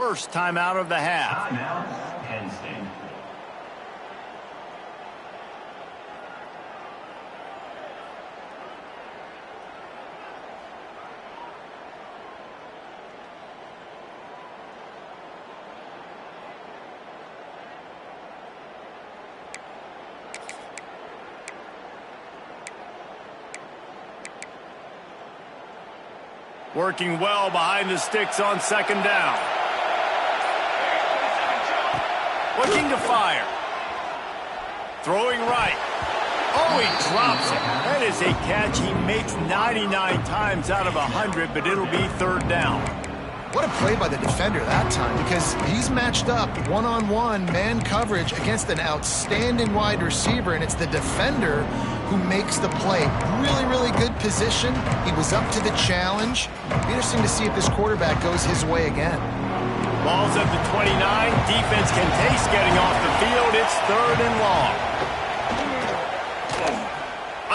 First time out of the half. Timeout, Penn State. Working well behind the sticks on second down. Looking to fire. Throwing right. Oh, he drops it. That is a catch he makes 99 times out of 100, but it'll be third down. What a play by the defender that time, because he's matched up one-on-one man coverage against an outstanding wide receiver, and it's the defender who makes the play. Really, really good position. He was up to the challenge. Be interesting to see if this quarterback goes his way again. Ball's at the 29. Defense can taste getting off the field. It's third and long.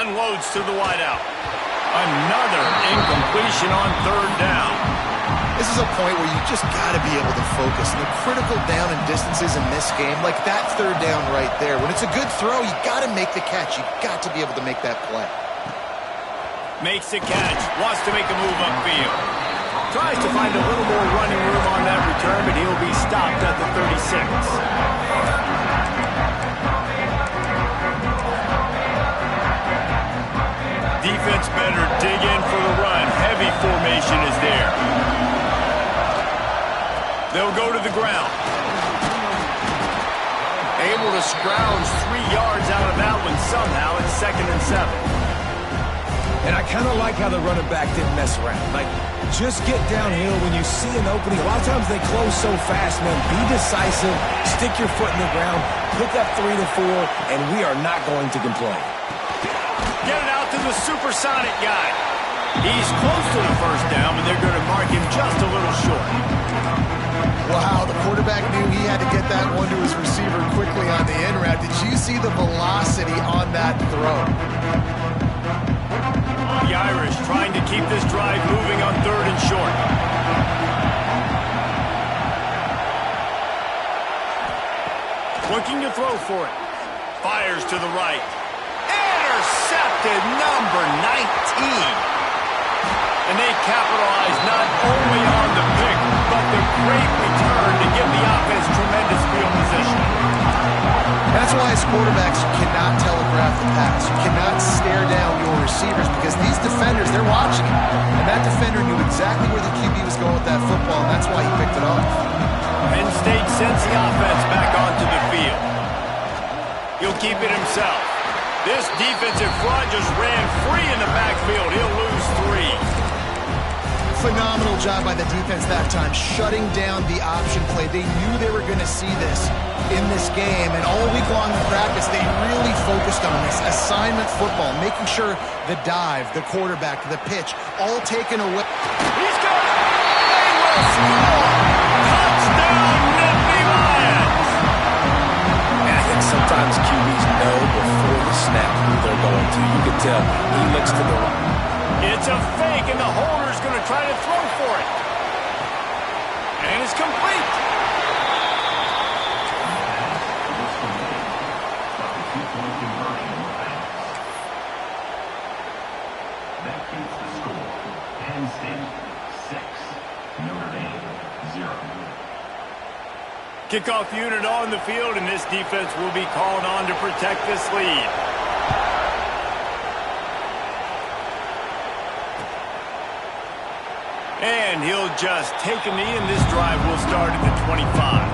Unloads to the wideout. Another incompletion on third down. This is a point where you just got to be able to focus. The critical down and distances in this game, like that third down right there. When it's a good throw, you got to make the catch. You got to be able to make that play. Makes the catch. Wants to make a move upfield. Tries to find a little more running room on that return, but he'll be stopped at the 36. Defense better dig in for the run. Heavy formation is there. They'll go to the ground. Able to scrounge 3 yards out of that one somehow. It's 2nd and 7. And I kind of like how the running back didn't mess around. Like, just get downhill when you see an opening. A lot of times they close so fast, man. Be decisive. Stick your foot in the ground. Pick up 3 to 4, and we are not going to complain. Get it out to the supersonic guy. He's close to the first down, but they're going to mark him just a little short. Wow, the quarterback knew he had to get that one to his receiver quickly on the in route. Did you see the velocity on that throw? The Irish trying to keep this drive moving on third and short. Looking to throw for it. Fires to the right. Intercepted, number 19. And they capitalize not only on the pick, but the great return to give the offense tremendous field position. That's why as quarterbacks you cannot telegraph the pass. You cannot stare down your receivers because these defenders, they're watching it. And that defender knew exactly where the QB was going with that football, and that's why he picked it off. Penn State sends the offense back onto the field. He'll keep it himself. This defensive front just ran free in the backfield. He'll lose 3. Phenomenal job by the defense that time, shutting down the option play. They knew they were going to see this in this game, and all week long in practice, they really focused on this assignment football, making sure the dive, the quarterback, the pitch, all taken away. He's got it! They will score! Touchdown, Nittany Lions! And I think sometimes QBs know before the snap who they're going to. You can tell he looks to the right. It's a fake, and the holder's going to try to throw for it. And it's complete. That keeps the score. Penn State 6, Notre Dame 0. Kickoff unit on the field, and this defense will be called on to protect this lead. And he'll just take a knee, and this drive will start at the 25.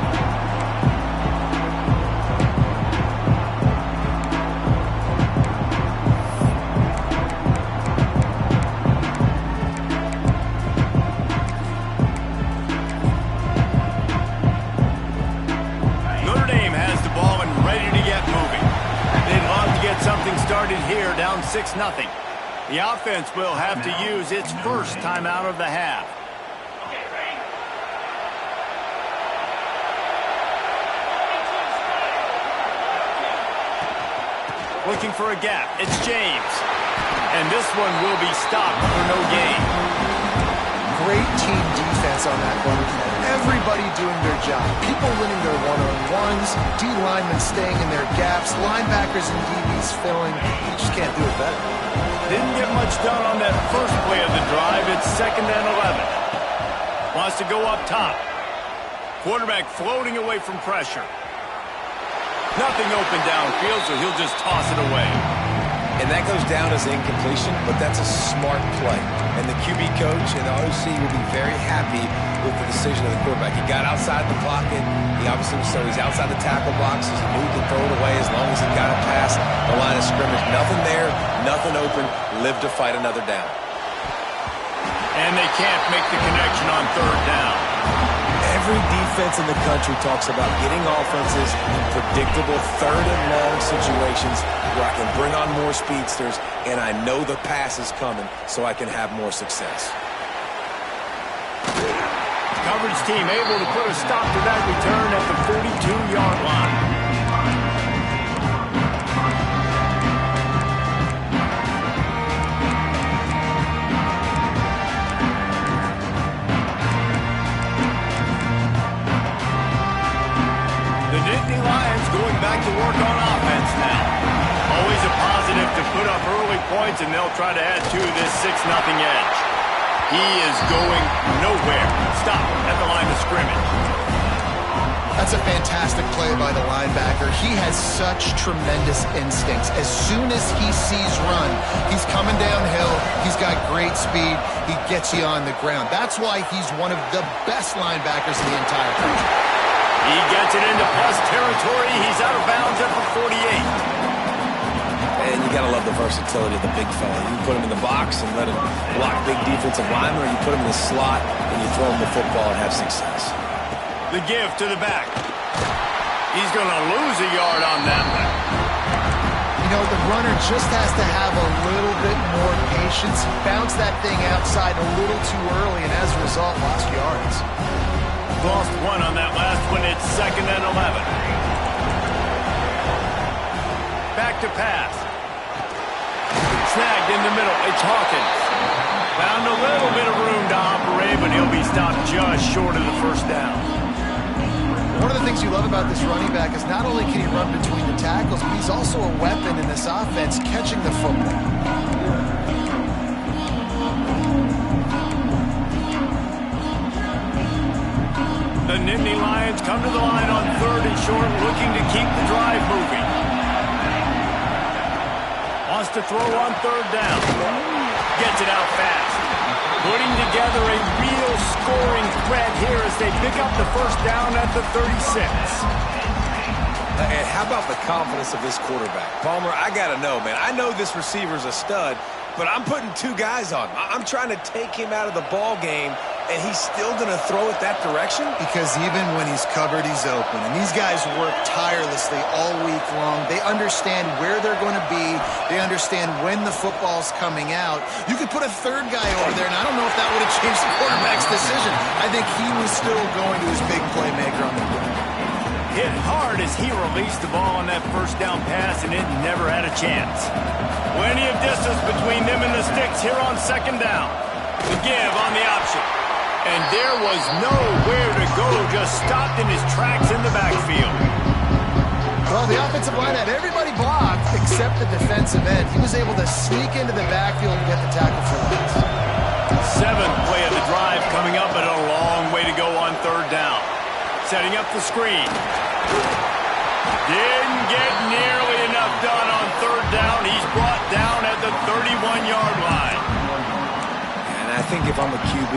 Notre Dame has the ball and ready to get moving. They'd love to get something started here, down 6-0. The offense will have to use its first time out of the half. Looking for a gap. It's James. And this one will be stopped for no gain. great team defense on that one. Everybody doing their job. People winning their one-on-ones, D linemen staying in their gaps, linebackers and DBs filling. You just can't do it better. Didn't get much done on that first play of the drive. It's 2nd and 11. Wants to go up top. Quarterback floating away from pressure. Nothing open downfield, so he'll just toss it away. And that goes down as incompletion, but that's a smart play. And the QB coach and the OC will be very happy with the decision of the quarterback. He got outside the pocket. He obviously so he's outside the tackle boxes. He knew he could throw it away as long as he got it past the line of scrimmage. Nothing there, nothing open. Live to fight another down. And they can't make the connection on 3rd down. Every defense in the country talks about getting offenses in predictable 3rd and long situations where I can bring on more speedsters and I know the pass is coming so I can have more success. Coverage team able to put a stop to that return at the 42-yard line. The Nittany Lions going back to work on offense now. Always a positive to put up early points, and they'll try to add to this 6-0 edge. He is going nowhere. Stop at the line of scrimmage. That's a fantastic play by the linebacker. He has such tremendous instincts. As soon as he sees run, he's coming downhill. He's got great speed. He gets you on the ground. That's why he's one of the best linebackers in the entire country. He gets it into plus territory. He's out of bounds at the 48. And you got to love the versatility of the big fella. You can put him in the box and let him block big defensive linemen, or you put him in the slot and you throw him the football and have success. The give to the back. He's going to lose a yard on that one. You know, the runner just has to have a little bit more patience. He bounced that thing outside a little too early, and as a result, lost yards. Lost one on that last one. It's 2nd and 11. Back to pass. Snagged in the middle. It's Hawkins. Found a little bit of room to operate, but he'll be stopped just short of the 1st down. One of the things you love about this running back is not only can he run between the tackles, but he's also a weapon in this offense catching the football. The Nittany Lions come to the line on 3rd and short, looking to keep the drive moving. Wants to throw on 3rd down. Gets it out fast. Putting together a real scoring threat here as they pick up the 1st down at the 36. And how about the confidence of this quarterback? Palmer, I got to know, man. I know this receiver's a stud, but I'm putting 2 guys on him. I'm trying to take him out of the ball game, and he's still going to throw it that direction? Because even when he's covered, he's open. And these guys work tirelessly all week long. They understand where they're going to be. They understand when the football's coming out. You could put a 3rd guy over there, and I don't know if that would have changed the quarterback's decision. I think he was still going to his big playmaker on the ground. Hit hard as he released the ball on that 1st down pass, and it never had a chance. Plenty of distance between them and the sticks here on 2nd down. The give on the option. And there was nowhere to go, just stopped in his tracks in the backfield. Well, the offensive line had everybody blocked except the defensive end. He was able to sneak into the backfield and get the tackle for loss. 7th play of the drive coming up, but a long way to go on 3rd down. Setting up the screen. Didn't get nearly enough done on 3rd down. He's brought down at the 31-yard line. And I think if I'm a QB,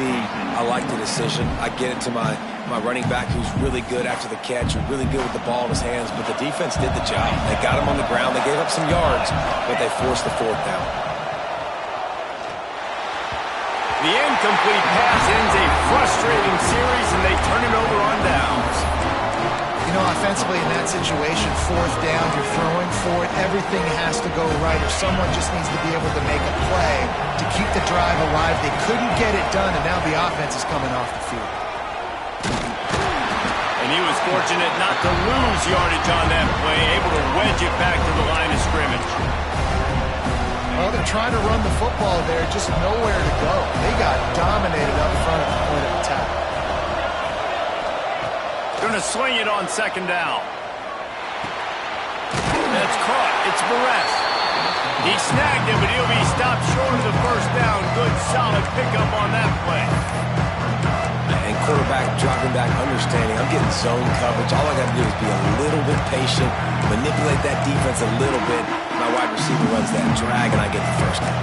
I like the decision. I get it to my running back who's really good after the catch, who's really good with the ball in his hands, but the defense did the job. They got him on the ground. They gave up some yards, but they forced the 4th down. The incomplete pass ends a frustrating series, and they turn it over on downs. You know, offensively in that situation, 4th down, you're throwing for it, everything has to go right, or someone just needs to be able to make a play to keep the drive alive. They couldn't get it done, and now the offense is coming off the field. And he was fortunate not to lose yardage on that play, able to wedge it back to the line of scrimmage. Well, they're trying to run the football there, just nowhere to go. They got dominated up front at the point of attack. Going to swing it on second down. That's caught. It's Barres. He snagged it, but he'll be stopped short of the first down. Good, solid pickup on that play. And quarterback dropping back, understanding I'm getting zone coverage. All I got to do is be a little bit patient, manipulate that defense a little bit. My wide receiver runs that drag, and I get the first down.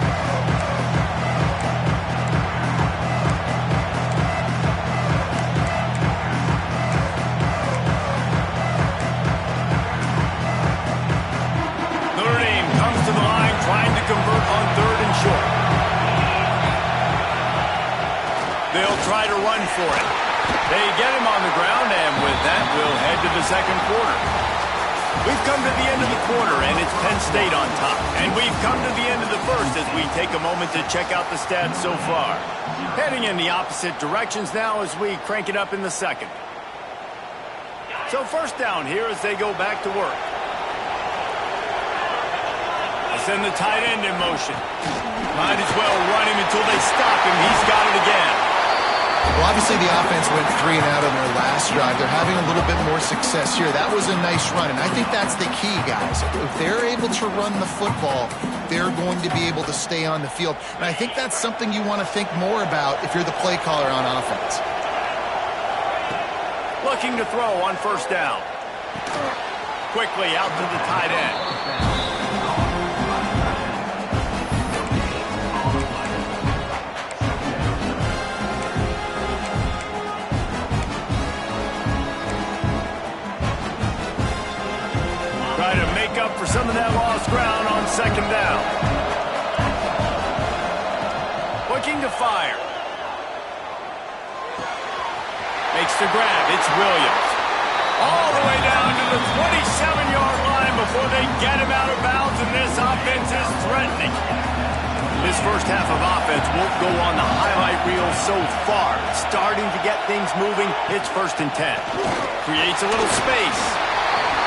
Notre Dame comes to the line, trying to convert on third and short. They'll try to run for it. They get him on the ground, and with that, we'll head to the second quarter. We've come to the end of the quarter, and it's Penn State on top. And we've come to the end of the first as we take a moment to check out the stats so far. Heading in the opposite directions now as we crank it up in the second. So first down here as they go back to work. They send the tight end in motion. Might as well run him until they stop him. He's got it again. Well, obviously the offense went 3 and out on their last drive. They're having a little bit more success here. That was a nice run, and I think that's the key, guys. If they're able to run the football, they're going to be able to stay on the field. And I think that's something you want to think more about if you're the play caller on offense. Looking to throw on first down. Quickly out to the tight end. Try to make up for some of that lost ground on second down. Looking to fire. Makes the grab. It's Williams. All the way down to the 27-yard line before they get him out of bounds, and this offense is threatening. This first half of offense won't go on the highlight reel so far. Starting to get things moving. It's 1st and 10. Creates a little space.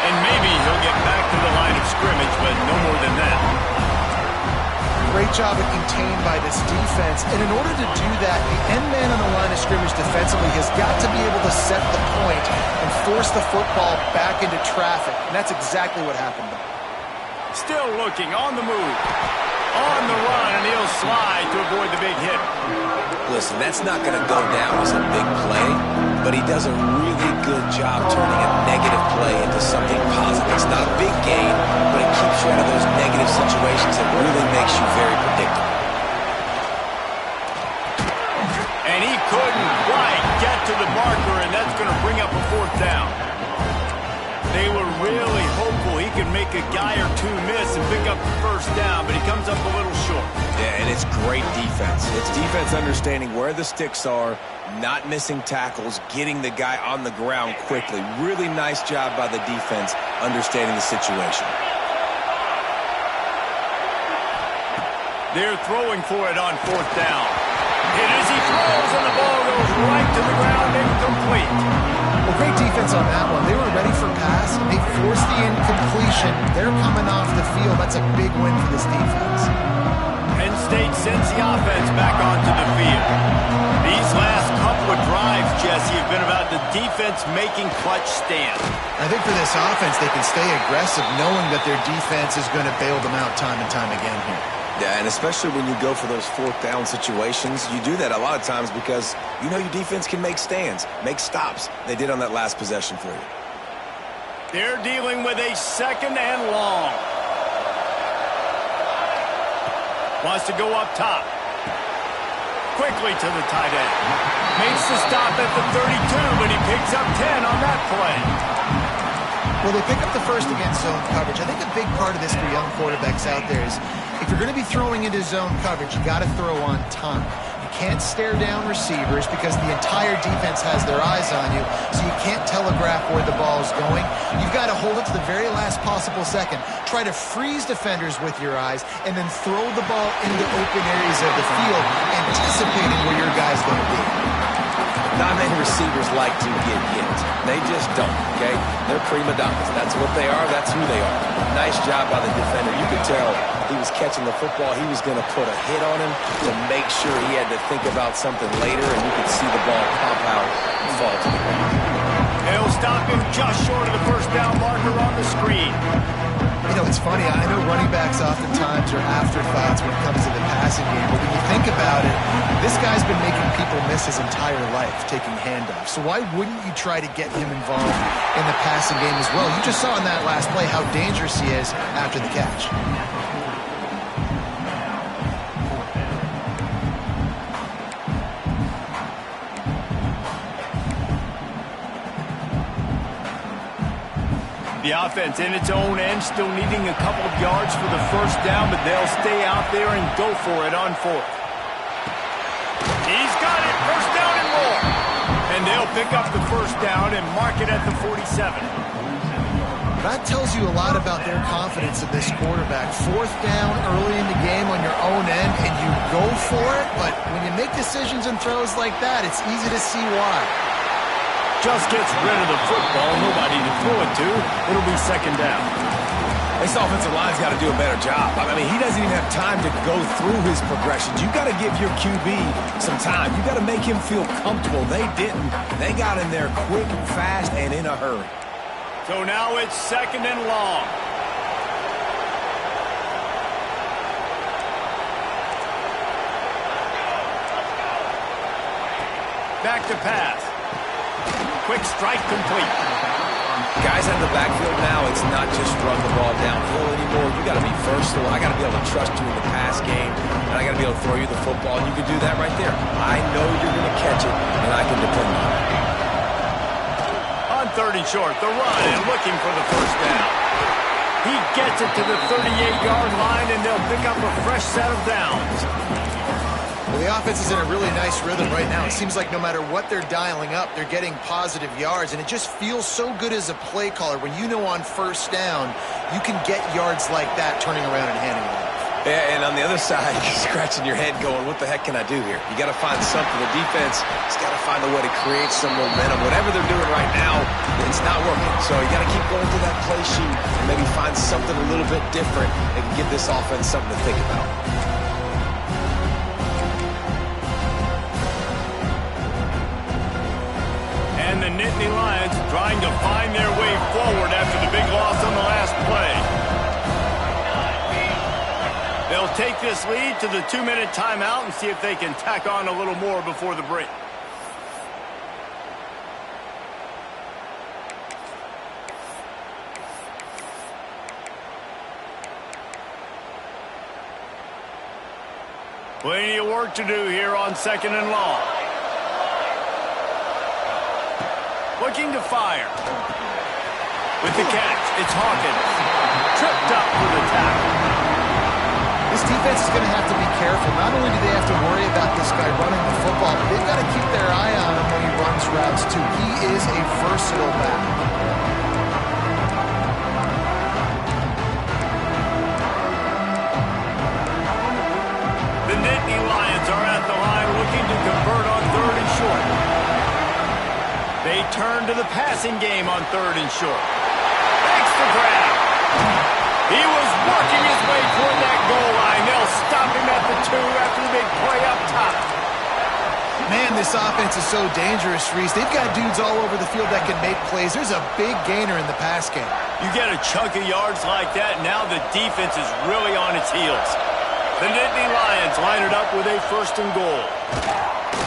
And maybe he'll get back to the line of scrimmage, but no more than that. Great job of contained by this defense. And in order to do that, the end man on the line of scrimmage defensively has got to be able to set the point and force the football back into traffic. And that's exactly what happened. Still looking on the move. On the run, and he'll slide to avoid the big hit. Listen, that's not going to go down as a big play, but he does a really good job turning a negative play into something positive. It's not a big gain, but it keeps you out of those negative situations that really makes you very predictable. And he couldn't quite get to the marker, and that's going to bring up a 4th down. They were really hopeful he could make a guy or two miss and pick up the first down, but he comes up a little short. Yeah, and it's great defense. It's defense understanding where the sticks are, not missing tackles, getting the guy on the ground quickly. Really nice job by the defense understanding the situation. They're throwing for it on 4th down. Hit as he throws, and the ball goes right to the ground, incomplete. Well, great defense on that one. They were ready for pass. They forced the incompletion. They're coming off the field. That's a big win for this defense. Penn State sends the offense back onto the field. These last couple of drives, Jesse, have been about the defense making clutch stands. I think for this offense, they can stay aggressive knowing that their defense is going to bail them out time and time again here. Yeah, and especially when you go for those 4th down situations, you do that a lot of times because you know your defense can make stands, make stops. They did on that last possession for you. They're dealing with a 2nd and long. Wants to go up top. Quickly to the tight end. Makes the stop at the 32, but he picks up 10 on that play. Well, they pick up the first against zone coverage. I think a big part of this for young quarterbacks out there is if you're going to be throwing into zone coverage, you got to throw on time. You can't stare down receivers because the entire defense has their eyes on you, so you can't telegraph where the ball is going. You've got to hold it to the very last possible second. Try to freeze defenders with your eyes and then throw the ball into open areas of the field, anticipating where your guy's going to be. Non-man receivers like to get hit. They just don't, okay? They're prima donnas. That's what they are. That's who they are. Nice job by the defender. You could tell he was catching the football. He was going to put a hit on him to make sure he had to think about something later, and you could see the ball pop out and fall to the ground. They'll stop him just short of the first down marker on the screen. You know, it's funny. I know running backs oftentimes are afterthoughts when it comes to the passing game, but when you think about it, this guy's been making people miss his entire life taking handoffs. So why wouldn't you try to get him involved in the passing game as well? You just saw in that last play how dangerous he is after the catch. The offense in its own end, still needing a couple of yards for the first down, but they'll stay out there and go for it on fourth. He's got it, first down and more. And they'll pick up the first down and mark it at the 47. That tells you a lot about their confidence in this quarterback. Fourth down early in the game on your own end, and you go for it, but when you make decisions and throws like that, it's easy to see why. Just gets rid of the football, nobody to throw it to. It'll be second down. This offensive line's got to do a better job. I mean, he doesn't even have time to go through his progressions. You got to give your QB some time. You got to make him feel comfortable. They didn't. They got in there quick, fast, and in a hurry. So now it's second and long. Back to pass. Quick strike complete. Guys out of the backfield now, it's not just run the ball downhill anymore. You got to be versatile. I got to be able to trust you in the pass game, and I got to be able to throw you the football, and you can do that right there. I know you're going to catch it, and I can depend on it. On third and short, the run and looking for the first down. He gets it to the 38-yard line, and they'll pick up a fresh set of downs. Well, the offense is in a really nice rhythm right now. It seems like no matter what they're dialing up, they're getting positive yards, and it just feels so good as a play caller when you know on first down you can get yards like that turning around and handing it off. Yeah, and on the other side, you're scratching your head going, what the heck can I do here? You got to find something. The defense has got to find a way to create some momentum. Whatever they're doing right now, it's not working. So you got to keep going to that play sheet and maybe find something a little bit different that can give this offense something to think about. And the Nittany Lions trying to find their way forward after the big loss on the last play. They'll take this lead to the 2-minute timeout and see if they can tack on a little more before the break. Plenty of work to do here on second and long. Looking to fire. With the catch, it's Hawkins. Tripped up for the tackle. This defense is going to have to be careful. Not only do they have to worry about this guy running the football, but they've got to keep their eye on him when he runs routes, too. He is a versatile back. The Nittany Lions are at the line looking to convert on third and short. They turn to the passing game on third and short. Makes the grab. He was working his way toward that goal line. They'll stop him at the 2 after the big play up top. Man, this offense is so dangerous, Reese. They've got dudes all over the field that can make plays. There's a big gainer in the pass game. You get a chunk of yards like that, now the defense is really on its heels. The Nittany Lions line it up with a first and goal.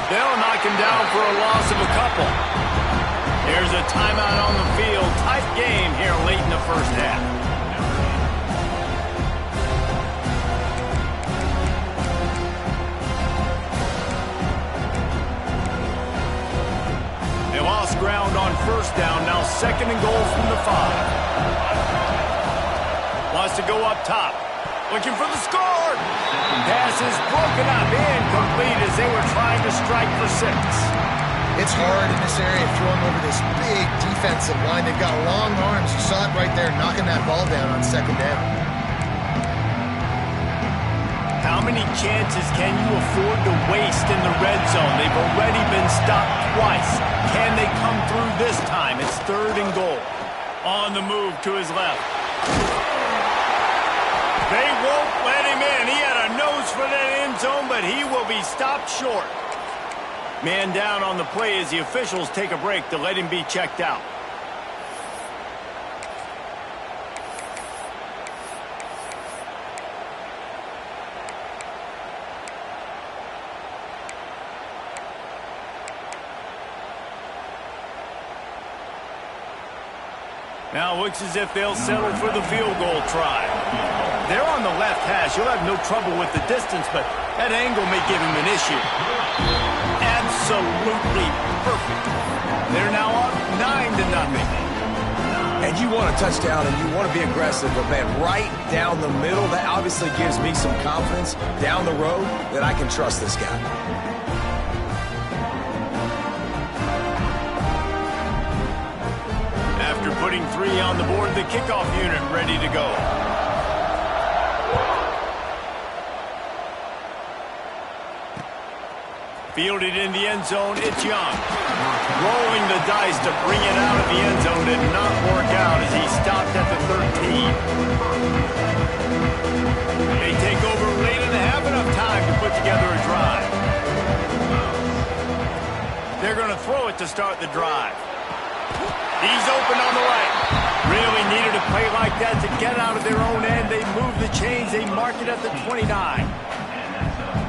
They'll knock him down for a loss of a couple. Here's a timeout on the field. Tight game here late in the first half. They lost ground on first down. Now second and goal from the 5. Wants to go up top. Looking for the score. Pass is broken up. Incomplete as they were trying to strike for 6. It's hard in this area throwing over this big defensive line. They've got long arms. You saw it right there, knocking that ball down on second down. How many chances can you afford to waste in the red zone? They've already been stopped twice. Can they come through this time? It's 3rd and goal. On the move to his left. They won't let him in. He had a nose for that end zone, but he will be stopped short. Man down on the play as the officials take a break to let him be checked out. Now looks as if they'll settle for the field goal try. They're on the left hash. You'll have no trouble with the distance, but that angle may give him an issue. Absolutely perfect. They're now up 9-0. And you want a touchdown and you want to be aggressive, but man, right down the middle, that obviously gives me some confidence down the road that I can trust this guy. After putting 3 on the board, the kickoff unit ready to go. Fielded in the end zone, it's Young. Rolling the dice to bring it out of the end zone did not work out as he stopped at the 13. They take over late and have enough time to put together a drive. They're going to throw it to start the drive. He's open on the right. Really needed a play like that to get out of their own end. They move the chains. They mark it at the 29.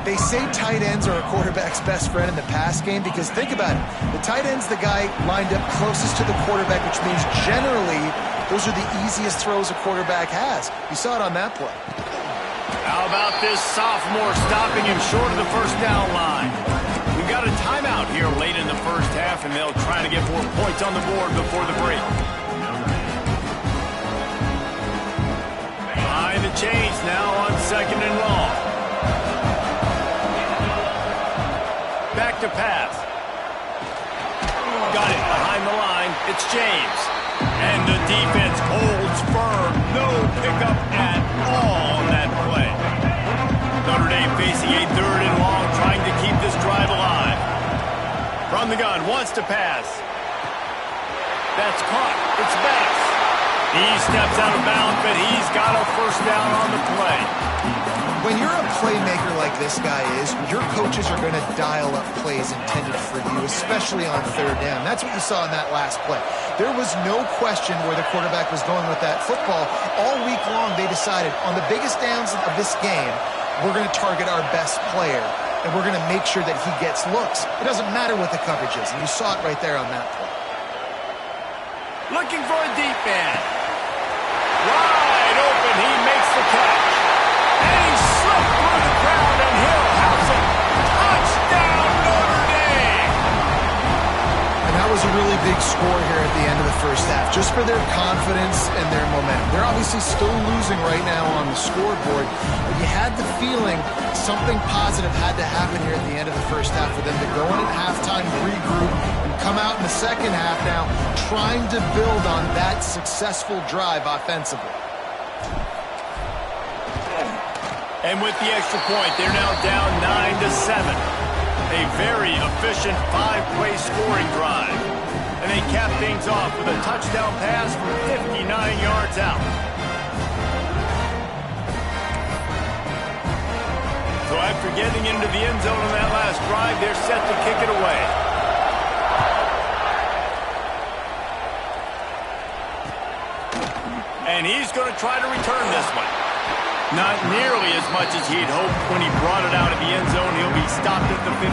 They say tight ends are a quarterback's best friend in the pass game because think about it. The tight end's the guy lined up closest to the quarterback, which means generally those are the easiest throws a quarterback has. You saw it on that play. How about this sophomore stopping him short of the first down line? We've got a timeout here late in the first half, and they'll try to get more points on the board before the break. Behind the chains now on 2nd and long. Back to pass. Got it behind the line. It's James. And the defense holds firm. No pickup at all on that play. Notre Dame facing a 3rd and long, trying to keep this drive alive. From the gun, wants to pass. That's caught. It's Bass. He steps out of bounds, but he's got a first down on the play. When you're a playmaker like this guy is, your coaches are going to dial up plays intended for you, especially on 3rd down. That's what you saw in that last play. There was no question where the quarterback was going with that football. All week long, they decided on the biggest downs of this game, we're going to target our best player, and we're going to make sure that he gets looks. It doesn't matter what the coverage is, and you saw it right there on that play. Looking for a deep man. Wide open, he makes the catch. And he slipped through the crowd, and Hill has it. Touchdown, Notre Dame! And that was a really big score here at the end of the first half, just for their confidence and their momentum. They're obviously still losing right now on the scoreboard, but you had the feeling something positive had to happen here at the end of the first half for them to go in at halftime, regroup, and come out in the second half now trying to build on that successful drive offensively. And with the extra point, they're now down 9-7. A very efficient 5-play scoring drive. And they cap things off with a touchdown pass from 59 yards out. So after getting into the end zone on that last drive, they're set to kick it away. And he's going to try to return this one. Not nearly as much as he'd hoped when he brought it out of the end zone. He'll be stopped at the 15.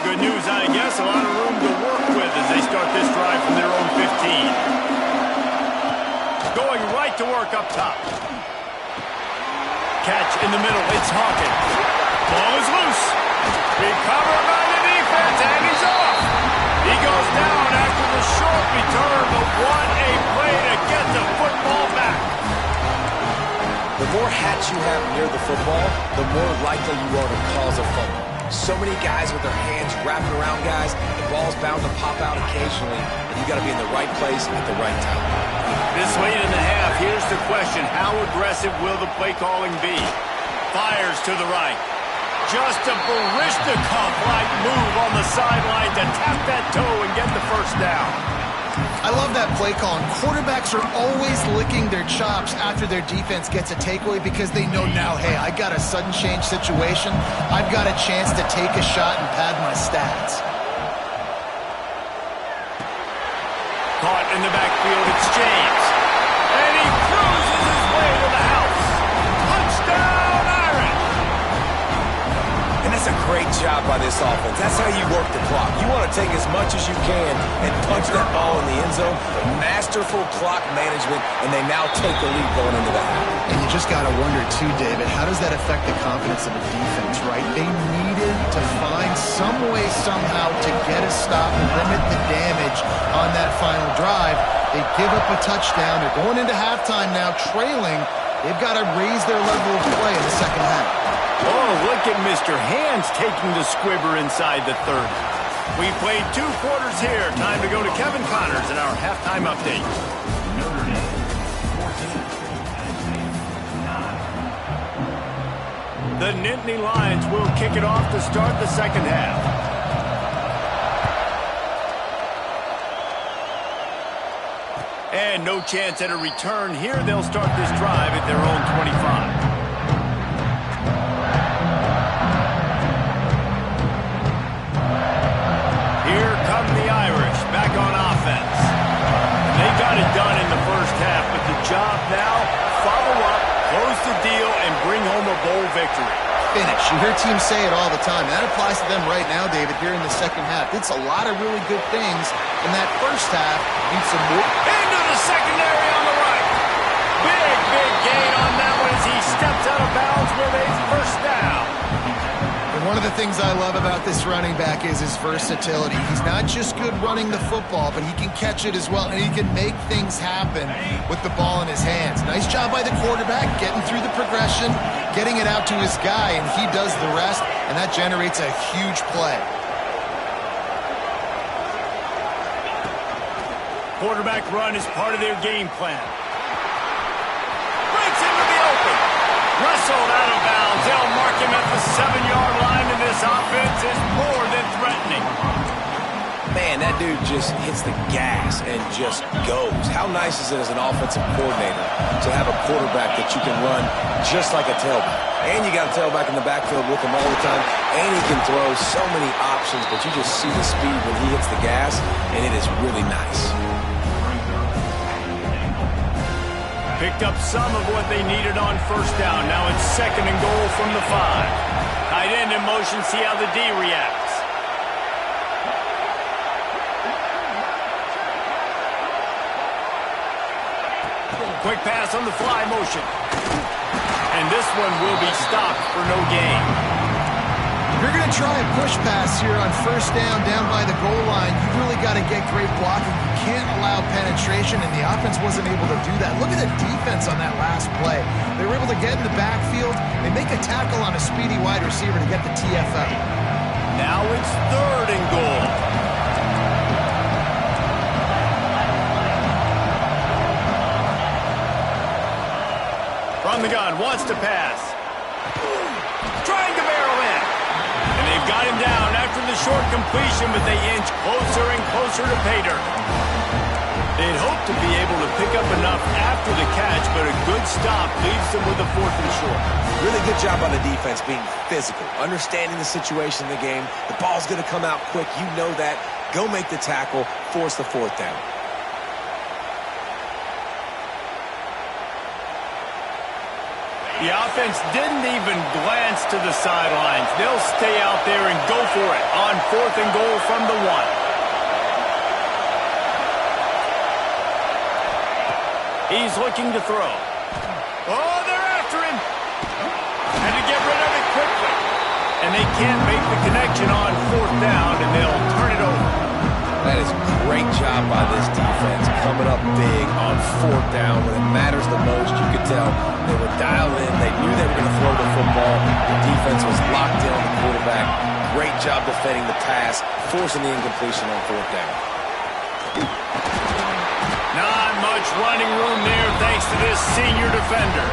Good news, I guess. A lot of room to work with as they start this drive from their own 15. Going right to work up top. Catch in the middle, it's Hawkins. Ball is loose. Recovered by the defense, and he's off. He goes down after the short return, but what a play to get the football back. The more hats you have near the football, the more likely you are to cause a fumble. So many guys with their hands wrapping around guys, the ball's bound to pop out occasionally, and you got to be in the right place at the right time. This late in the half, here's the question. How aggressive will the play calling be? Fires to the right. Just a Barishnikov-like move on the sideline to tap that toe and get the first down. I love that play call. And quarterbacks are always licking their chops after their defense gets a takeaway because they know now, hey, I got a sudden change situation. I've got a chance to take a shot and pad my stats. Caught in the backfield, it's James. And he cruises his way to the house. Touchdown, Irish! And that's a great job by this offense. That's how you work the clock. You want to take as much as you can and punch that ball in the end zone. Masterful clock management, and they now take the lead going into the half. And you just got to wonder, too, David, how does that affect the confidence of the defense, right? They needed to find some way, somehow, to get a stop and limit the damage on that final drive. They give up a touchdown. They're going into halftime now, trailing. They've got to raise their level of play in the second half. Oh, look at Mr. Hands taking the squibber inside the 30. We played 2 quarters here. Time to go to Kevin Connors in our halftime update. Notre Dame, 14, 9. The Nittany Lions will kick it off to start the second half. And no chance at a return here. They'll start this drive at their own 25. Here come the Irish back on offense. And they got it done in the first half, but the job now, follow up, close the deal, and bring home a bowl victory. Finish. You hear teams say it all the time. That applies to them right now, David, here in the second half. It's a lot of really good things in that first half. Need some more. Into the secondary on the right. Big gain on that one as he steps out of bounds with a first down. And one of the things I love about this running back is his versatility. He's not just good running the football, but he can catch it as well, and he can make things happen with the ball in his hands. Nice job by the quarterback, getting through the progression, getting it out to his guy, and he does the rest, and that generates a huge play. Quarterback run is part of their game plan. Breaks into the open. Wrestled out of bounds. They'll mark him at the 7-yard line, and this offense is more than threatening. Man, that dude just hits the gas and just goes. How nice is it as an offensive coordinator to have a quarterback that you can run just like a tailback? And you got a tailback in the backfield with him all the time, and he can throw so many options, but you just see the speed when he hits the gas, and it is really nice. Picked up some of what they needed on first down. Now it's 2nd and goal from the 5. Tight end in motion, see how the D reacts. Quick pass on the fly motion. And this one will be stopped for no gain. If you're going to try a push pass here on first down by the goal line, you really got to get great blocking. You can't allow penetration, and the offense wasn't able to do that. Look at the defense on that last play. They were able to get in the backfield. They make a tackle on a speedy wide receiver to get the TFL. Now it's 3rd and goal. From the gun, wants to pass. Trying to barrel in. And they've got him down after the short completion, but they inch closer and closer to pay dirt. They'd hope to be able to pick up enough after the catch, but a good stop leaves them with a 4th and short. Really good job on the defense being physical, understanding the situation in the game. The ball's going to come out quick. You know that. Go make the tackle, force the 4th down. The offense didn't even glance to the sidelines. They'll stay out there and go for it on 4th and goal from the 1. He's looking to throw. Oh, they're after him. Had to get rid of it quickly. And they can't make the connection on 4th down, and they'll turn it over. That is a great job by this defense. coming up big on fourth down when it matters the most. You could tell they were dialed in. They knew they were going to throw the football. The defense was locked in on the quarterback. Great job defending the pass, forcing the incompletion on fourth down. Not much running room there thanks to this senior defender.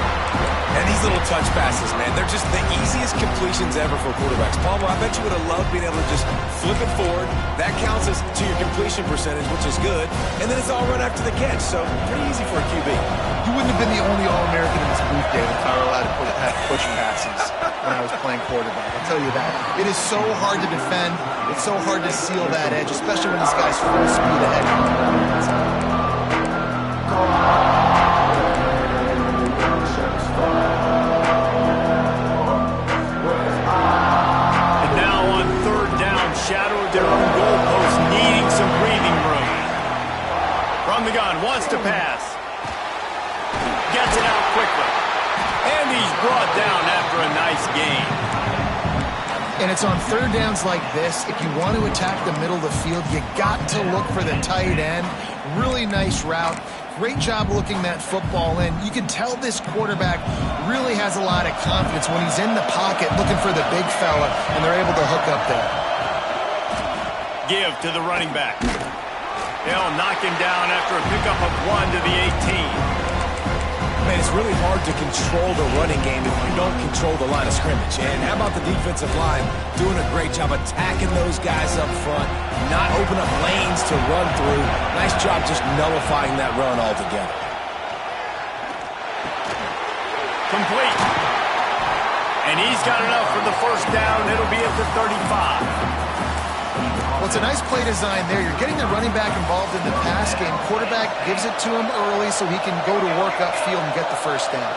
And these little touch passes, man, they're just the easiest completions ever for quarterbacks. Palmer, I bet you would have loved being able to just flip it forward. That counts as to your completion percentage, which is good. And then it's all run after the catch, so pretty easy for a QB. You wouldn't have been the only All-American in this booth, David, if I were allowed to push passes when I was playing quarterback. I'll tell you that. It is so hard to defend. It's so hard to seal that edge, especially when this guy's full speed ahead. Shadow of their own goalpost, needing some breathing room. From the gun, wants to pass. Gets it out quickly. And he's brought down after a nice gain. And it's on third downs like this. If you want to attack the middle of the field, you got to look for the tight end. Really nice route. Great job looking that football in. You can tell this quarterback really has a lot of confidence when he's in the pocket looking for the big fella, and they're able to hook up there. Give to the running back. They'll knock him down after a pickup of 1 to the 18. Man, it's really hard to control the running game if you don't control the line of scrimmage. And how about the defensive line doing a great job attacking those guys up front, not open up lanes to run through. Nice job just nullifying that run altogether. Complete. And he's got enough for the first down. It'll be at the 35. Well, it's a nice play design there. You're getting the running back involved in the pass game. Quarterback gives it to him early so he can go to work upfield and get the first down.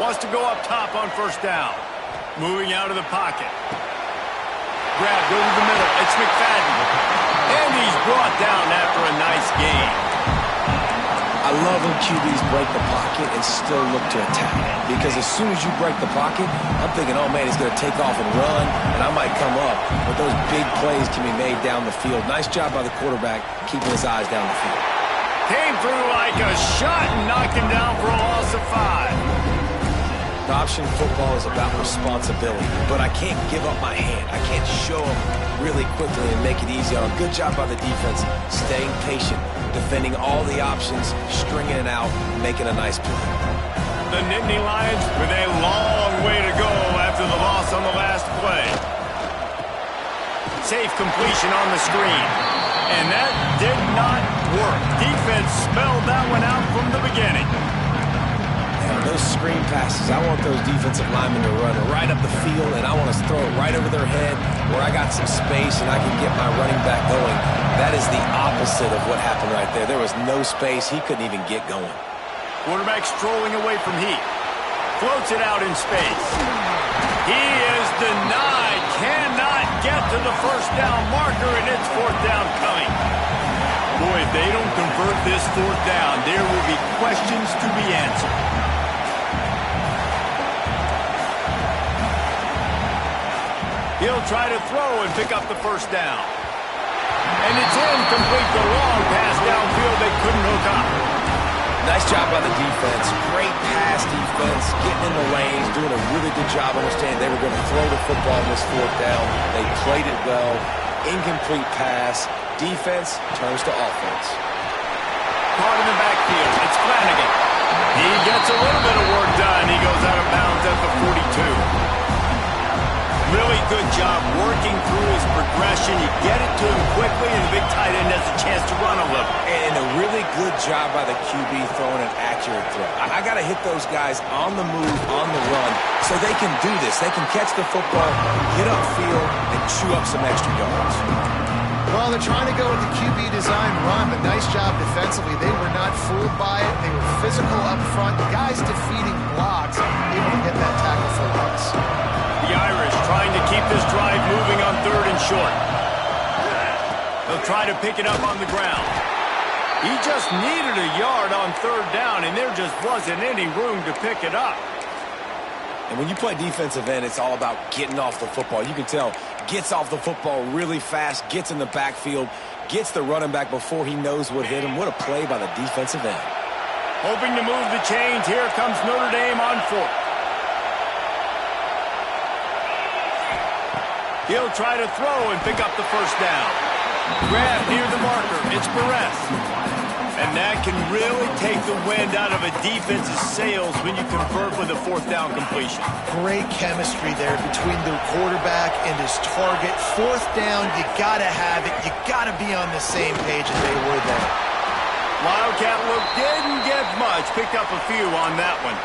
Wants to go up top on first down. Moving out of the pocket. Grab, go to the middle. It's McFadden. And he's brought down after a nice gain. I love when QBs break the pocket and still look to attack. Because as soon as you break the pocket, I'm thinking, oh man, he's going to take off and run, and I might come up. But those big plays can be made down the field. Nice job by the quarterback keeping his eyes down the field. Came through like a shot and knocked him down for a loss of 5. Option football is about responsibility, but I can't give up my hand. I can't show them really quickly and make it easy on them. Good job by the defense, staying patient, defending all the options, stringing it out, making a nice play. The Nittany Lions with a long way to go after the loss on the last play. Safe completion on the screen. And that did not work. Defense spelled that one out from the beginning. Those screen passes, I want those defensive linemen to run right up the field, and I want to throw it right over their head where I got some space and I can get my running back going. That is the opposite of what happened right there. There was no space. He couldn't even get going. Quarterback strolling away from heat. Floats it out in space. He is denied. Cannot get to the first down marker, and it's fourth down coming. Boy, if they don't convert this fourth down, there will be questions to be answered. He'll try to throw and pick up the first down. And it's incomplete. The long pass downfield they couldn't hook up. Nice job by the defense. Great pass defense, getting in the lanes, doing a really good job understanding they were going to throw the football in this fourth down. They played it well. Incomplete pass. Defense turns to offense. Caught in the backfield. It's Flanagan. He gets a little bit of work done. He goes out of bounds at the 42. Really good job working through his progression. You get it to him quickly, and the big tight end has a chance to run a little. And a really good job by the QB throwing an accurate throw. I got to hit those guys on the move, on the run, so they can do this. They can catch the football, get upfield, and chew up some extra yards. Well, they're trying to go with the QB design run, but nice job defensively. They were not fooled by it. They were physical up front. The guys defeating blocks, able to get that tackle for loss. The Irish trying to keep this drive moving on third and short. They'll try to pick it up on the ground. He just needed a yard on third down, and there just wasn't any room to pick it up. And when you play defensive end, it's all about getting off the football. You can tell, gets off the football really fast, gets in the backfield, gets the running back before he knows what hit him. What a play by the defensive end. Hoping to move the chains. Here comes Notre Dame on fourth. He'll try to throw and pick up the first down. Grab near the marker. It's Perez. And that can really take the wind out of a defense's sails when you convert with a fourth down completion. Great chemistry there between the quarterback and his target. Fourth down, you got to have it. You got to be on the same page as they were there. Wildcat look didn't get much. Picked up a few on that one.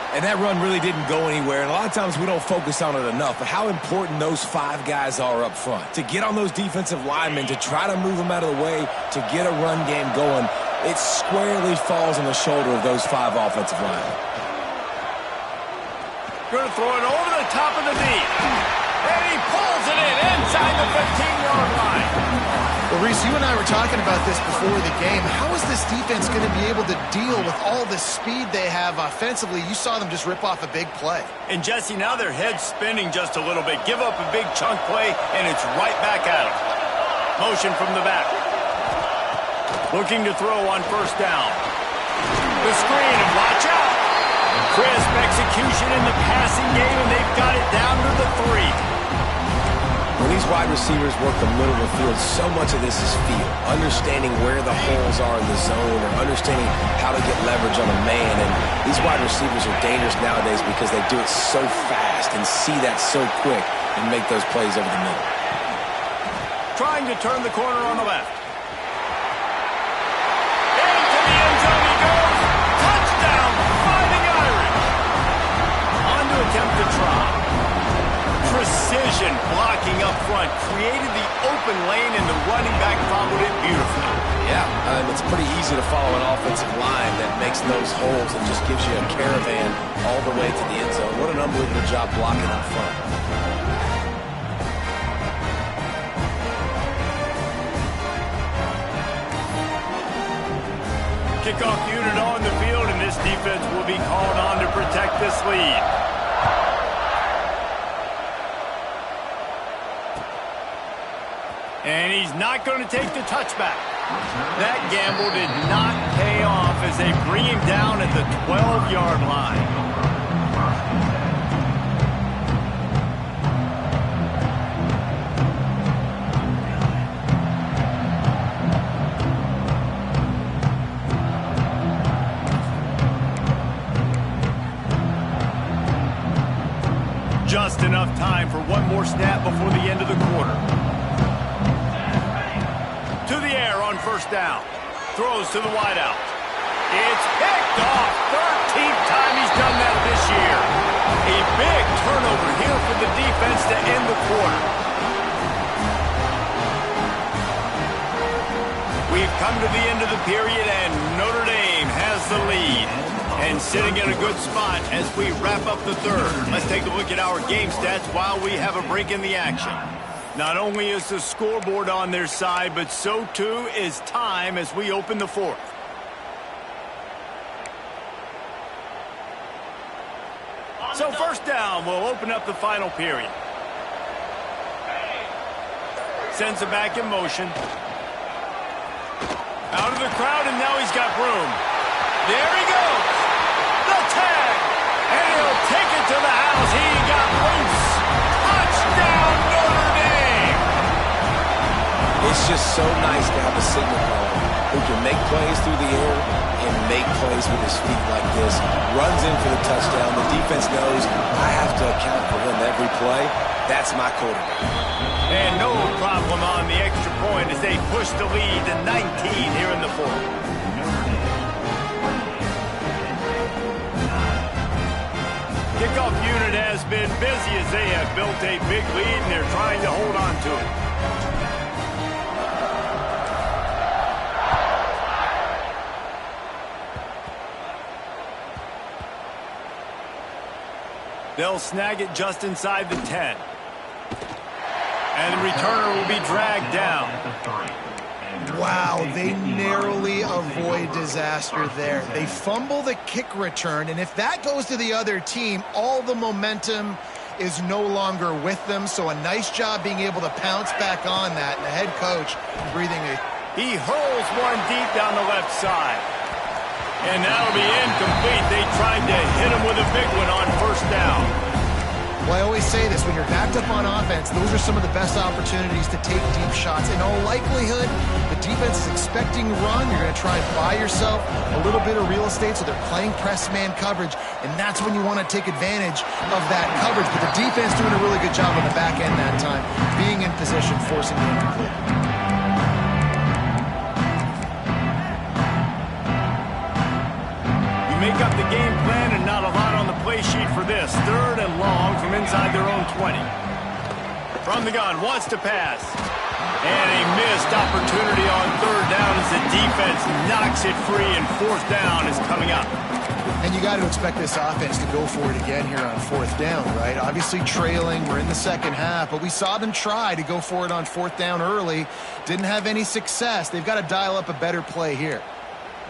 And that run really didn't go anywhere. And a lot of times we don't focus on it enough. But how important those 5 guys are up front. To get on those defensive linemen, to try to move them out of the way, to get a run game going, it squarely falls on the shoulder of those 5 offensive linemen. Going to throw it over the top of the knee. And he pulls it in inside the 15-yard line. Well, Reese, you and I were talking about this before the game. How is this defense going to be able to deal with all the speed they have offensively? You saw them just rip off a big play. And, Jesse, now their head's spinning just a little bit. Give up a big chunk play, and it's right back at them. Motion from the back. Looking to throw on first down. The screen, and watch out. Crisp execution in the passing game, and they've got it down to the 3. When these wide receivers work the middle of the field, so much of this is feel. Understanding where the holes are in the zone or understanding how to get leverage on a man. And these wide receivers are dangerous nowadays because they do it so fast and see that so quick and make those plays over the middle. Trying to turn the corner on the left. Into the end zone he goes. Touchdown, Fighting Irish. On to attempt to try. Precision blocking up front, created the open lane, and the running back followed it beautifully. Yeah, it's pretty easy to follow an offensive line that makes those holes and just gives you a caravan all the way to the end zone. What an unbelievable job blocking up front. Kickoff unit on the field, and this defense will be called on to protect this lead. And he's not going to take the touchback. That gamble did not pay off as they bring him down at the 12-yard line. Just enough time for one more snap before the end of the quarter. To the air on first down. Throws to the wideout. It's picked off. 13th time he's done that this year. A big turnover here for the defense to end the quarter. We've come to the end of the period, and Notre Dame has the lead. And sitting in a good spot as we wrap up the third. Let's take a look at our game stats while we have a break in the action. Not only is the scoreboard on their side, but so too is time as we open the fourth. So first down will open up the final period. Sends it back in motion. Out of the crowd, and now he's got room. There he goes. The tag. And he'll take it to the house. He got loose. Touchdown, Notre Dame. It's just so nice to have a signal caller who can make plays through the air and make plays with his feet like this. Runs in for the touchdown. The defense knows I have to account for him every play. That's my quarterback. And no problem on the extra point as they push the lead to 19 here in the fourth. Kickoff unit has been busy as they have built a big lead and they're trying to hold on to it. They'll snag it just inside the 10. And the returner will be dragged down. Wow, they narrowly avoid disaster there. They fumble the kick return, and if that goes to the other team, all the momentum is no longer with them. So a nice job being able to pounce back on that, and the head coach breathing a... He hurls one deep down the left side. And that'll be incomplete. They tried to hit him with a big one on first down. Well, I always say this, when you're backed up on offense, those are some of the best opportunities to take deep shots. In all likelihood, the defense is expecting run. You're going to try and buy yourself a little bit of real estate, so they're playing press man coverage, and that's when you want to take advantage of that coverage. But the defense doing a really good job on the back end that time, being in position, forcing the incomplete. Make up the game plan and not a lot on the play sheet for this. 3rd and long from inside their own 20. From the gun, wants to pass. And a missed opportunity on 3rd down as the defense knocks it free, and 4th down is coming up. And you got to expect this offense to go for it again here on 4th down, right? Obviously trailing, we're in the second half, but we saw them try to go for it on 4th down early. Didn't have any success. They've got to dial up a better play here.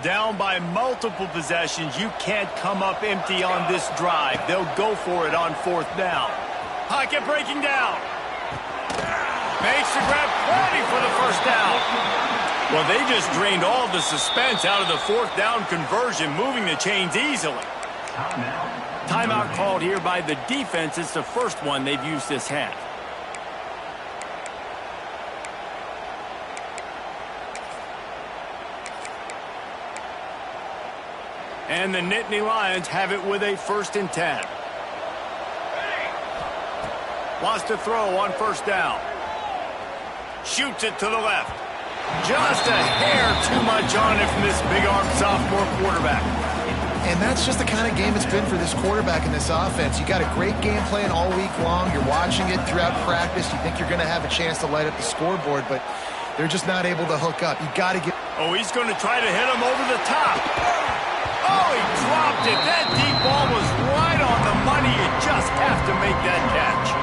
Down by multiple possessions, you can't come up empty on this drive. They'll go for it on 4th down. Pocket breaking down. Makes the grab, plenty for the first down. Well, they just drained all the suspense out of the 4th down conversion, moving the chains easily. Timeout called here by the defense. It's the first one they've used this half. And the Nittany Lions have it with a 1st and 10. Wants to throw on 1st down. Shoots it to the left. Just a hair too much on it from this big-arm sophomore quarterback. And that's just the kind of game it's been for this quarterback in this offense. You got a great game plan all week long. You're watching it throughout practice. You think you're going to have a chance to light up the scoreboard, but they're just not able to hook up. You got to get... Oh, he's going to try to hit him over the top. Oh, he dropped it. That deep ball was right on the money. You just have to make that catch.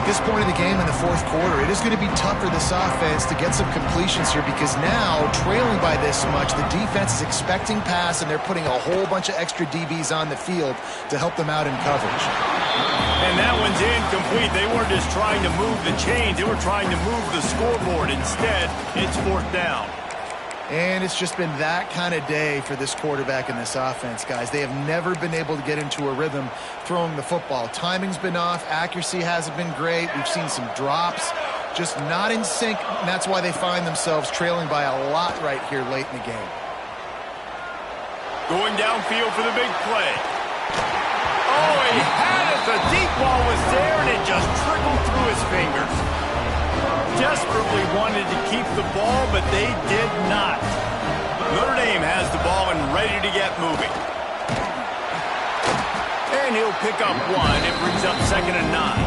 At this point of the game in the 4th quarter, it is going to be tough for this offense to get some completions here, because now, trailing by this much, the defense is expecting pass, and they're putting a whole bunch of extra DBs on the field to help them out in coverage. And that one's incomplete. They weren't just trying to move the chains. They were trying to move the scoreboard. Instead, it's 4th down. And it's just been that kind of day for this quarterback and this offense, guys. They have never been able to get into a rhythm throwing the football. Timing's been off. Accuracy hasn't been great. We've seen some drops, just not in sync, and that's why they find themselves trailing by a lot right here late in the game. Going downfield for the big play. Oh, he had it. The deep ball was there, and it just trickled through his fingers. Desperately wanted to keep the ball, but they did not. Notre Dame has the ball and ready to get moving. And he'll pick up 1. It brings up 2nd and 9.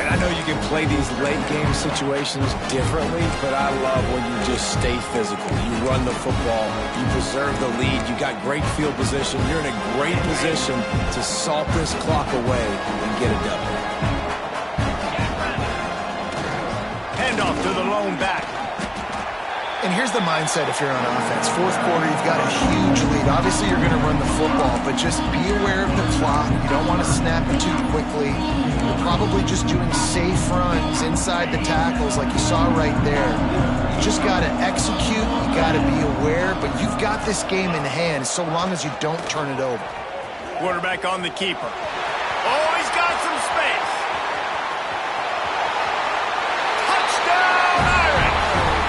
And I know you can play these late game situations differently, but I love when you just stay physical. You run the football, you preserve the lead, you got great field position, you're in a great position to salt this clock away and get a W. Handoff to the lone back. And here's the mindset if you're on offense. 4th quarter, you've got a huge lead. Obviously, you're going to run the football, but just be aware of the clock. You don't want to snap it too quickly. You're probably just doing safe runs inside the tackles like you saw right there. You just got to execute. You got to be aware, but you've got this game in hand so long as you don't turn it over. Quarterback on the keeper. Oh, he's got some space. Touchdown, Irish!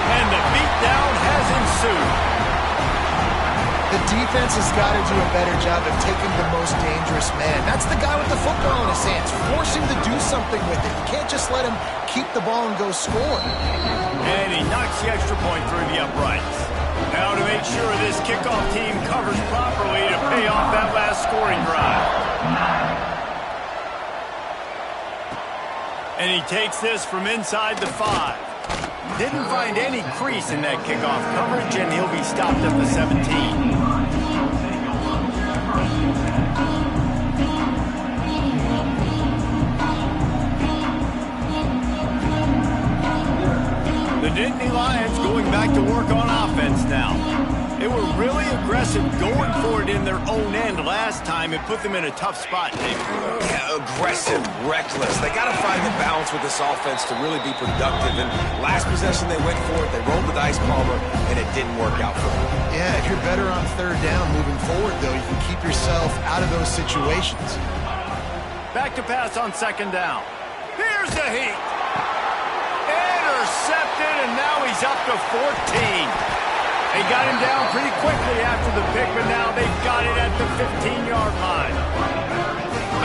And the beatdown has ensued. The defense has got to do a better job of taking the most dangerous man. That's the guy with the football in his hands. Force him to do something with it. You can't just let him keep the ball and go score. And he knocks the extra point through the uprights. Now to make sure this kickoff team covers properly to pay off that last scoring drive. And he takes this from inside the 5. Didn't find any crease in that kickoff coverage, and he'll be stopped at the 17. The Nittany Lions going back to work on offense now. They were really aggressive going for it in their own end last time. It put them in a tough spot, David. Yeah, aggressive, reckless. They got to find the balance with this offense to really be productive. And last possession, they went for it. They rolled the dice, Palmer, and it didn't work out for them. Yeah, if you're better on third down moving forward, though, you can keep yourself out of those situations. Back to pass on second down. Here's the heat. Intercepted, and now he's up to 14. They got him down pretty quickly after the pick, but now they've got it at the 15-yard line.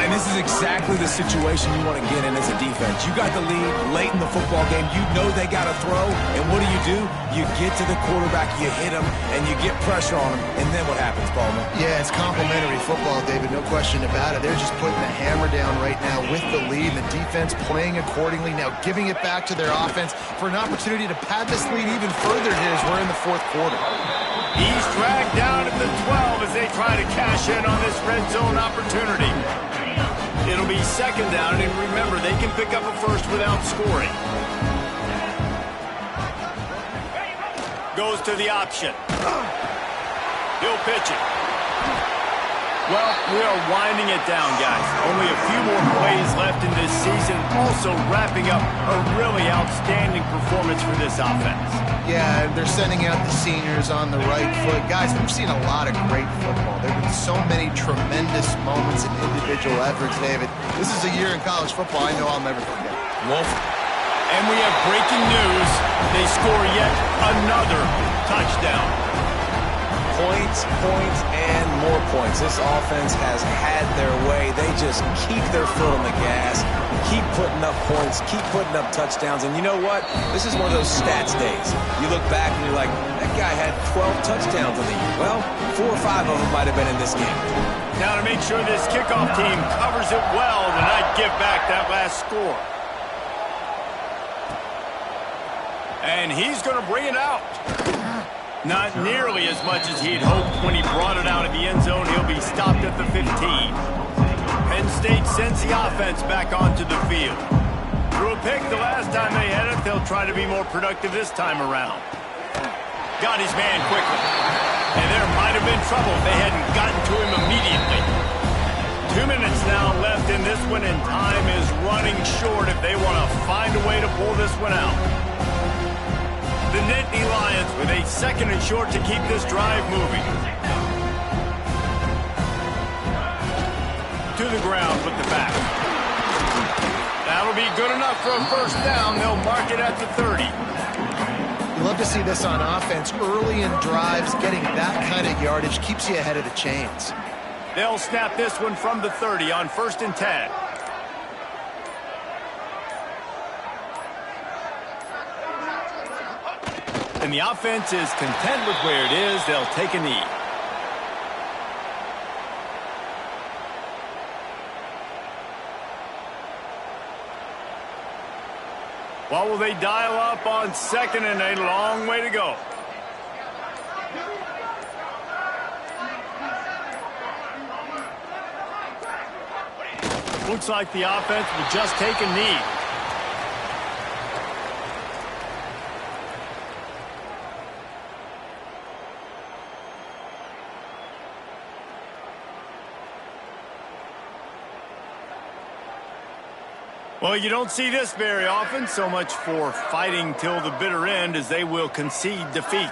And this is exactly the situation you want to get in as a defense. You got the lead late in the football game. You know they got to throw, and what do? You get to the quarterback, you hit him, and you get pressure on him, and then what happens, Palmer? Yeah, it's complimentary football, David, no question about it. They're just putting the hammer down right now with the lead, the defense playing accordingly, now giving it back to their offense for an opportunity to pad this lead even further here as we're in the fourth quarter. He's dragged down at the 12 as they try to cash in on this red zone opportunity. It'll be second down, and remember, they can pick up a first without scoring. Goes to the option. He'll pitch it. Well, we are winding it down, guys. Only a few more plays left in this season. Also wrapping up a really outstanding performance for this offense. Yeah, they're sending out the seniors on the right foot. Guys, we've seen a lot of great football. There have been so many tremendous moments and individual efforts, David. This is a year in college football I know I'll never forget. Wolf. And we have breaking news. They score yet another touchdown. Points, and more points. This offense has had their way. They just keep their foot on the gas, keep putting up points, keep putting up touchdowns. And you know what? This is one of those stats days. You look back and you're like, that guy had 12 touchdowns in the year. Well, 4 or 5 of them might have been in this game. Now to make sure this kickoff team covers it well to not give back that last score. And he's going to bring it out. Not nearly as much as he'd hoped when he brought it out of the end zone. He'll be stopped at the 15. Penn State sends the offense back onto the field. Threw a pick the last time they had it. They'll try to be more productive this time around. Got his man quickly. And there might have been trouble if they hadn't gotten to him immediately. 2 minutes now left in this one, and time is running short if they want to find a way to pull this one out. The Nittany Lions with a second and short to keep this drive moving. To the ground with the back. That'll be good enough for a first down. They'll mark it at the 30. You love to see this on offense. Early in drives, getting that kind of yardage keeps you ahead of the chains. They'll snap this one from the 30 on 1st and 10. And the offense is content with where it is. They'll take a knee. What will they dial up on 2nd and a long way to go? Looks like the offense will just take a knee. Well, you don't see this very often. So much for fighting till the bitter end, as they will concede defeat.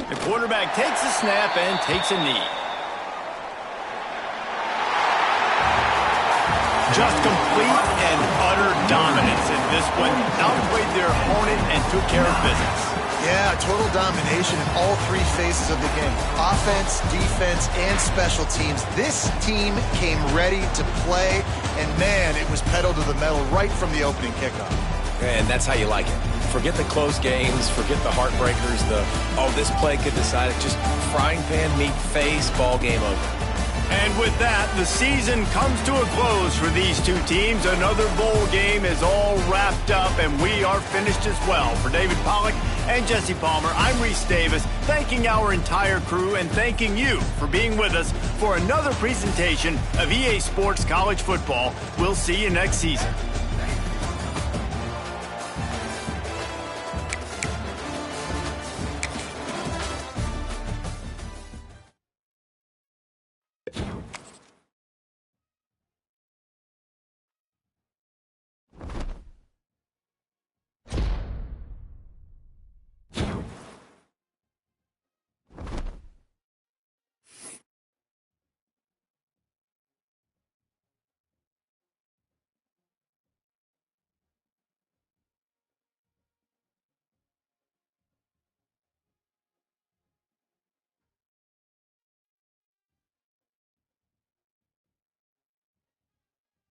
The quarterback takes a snap and takes a knee. Just complete and utter dominance in this one. Outplayed their opponent and took care of business. Yeah, total domination in all 3 phases of the game. Offense, defense, and special teams. This team came ready to play, and man, it was pedal to the metal right from the opening kickoff. And that's how you like it. Forget the close games, forget the heartbreakers, this play could decide it. Just frying pan meet face, ball game over. And with that, the season comes to a close for these two teams. Another bowl game is all wrapped up, and we are finished as well. For David Pollack And Jesse Palmer, I'm Reese Davis, thanking our entire crew and thanking you for being with us for another presentation of EA Sports College Football. We'll see you next season.